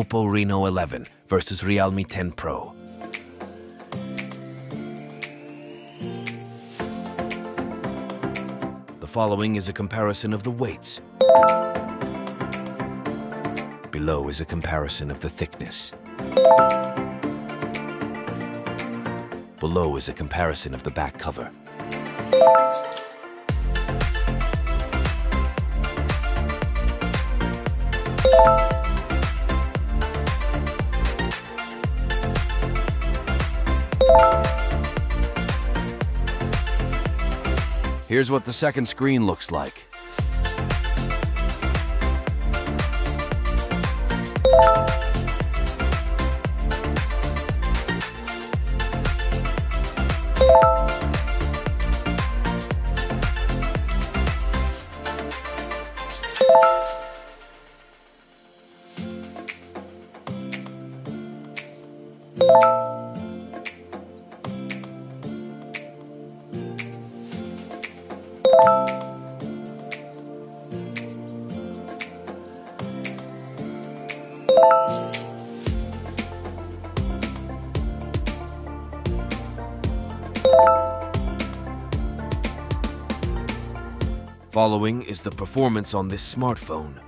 Oppo Reno 11 versus Realme 10 Pro. The following is a comparison of the weights. Below is a comparison of the thickness. Below is a comparison of the back cover. Here's what the second screen looks like. Following is the performance on this smartphone.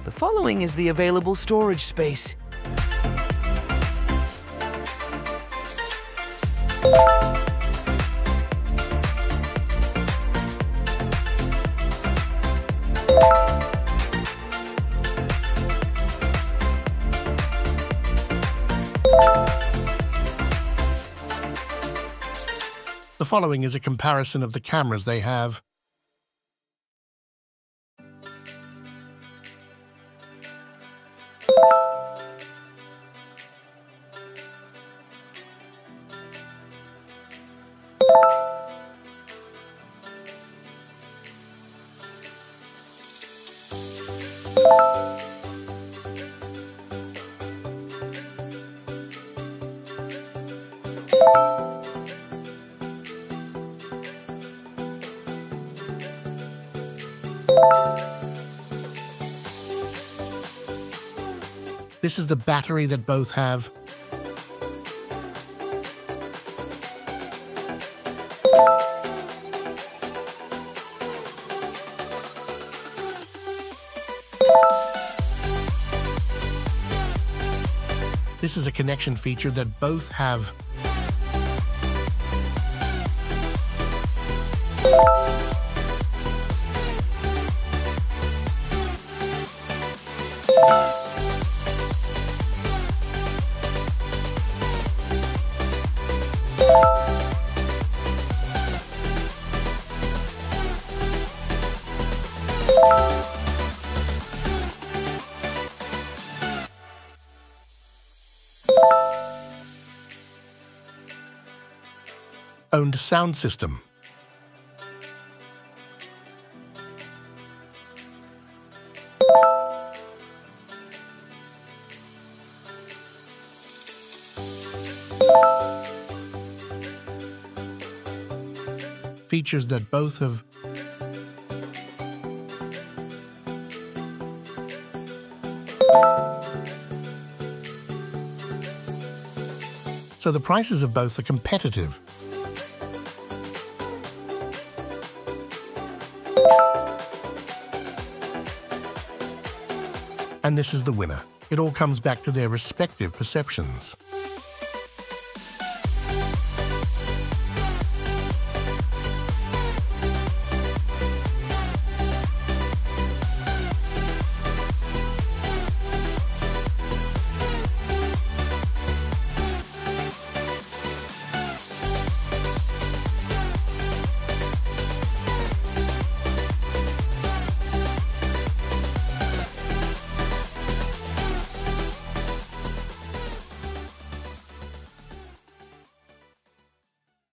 The following is the available storage space. The following is a comparison of the cameras they have. This is the battery that both have. This is a connection feature that both have. Owned sound system. Features that both have. So the prices of both are competitive. And this is the winner. It all comes back to their respective perceptions.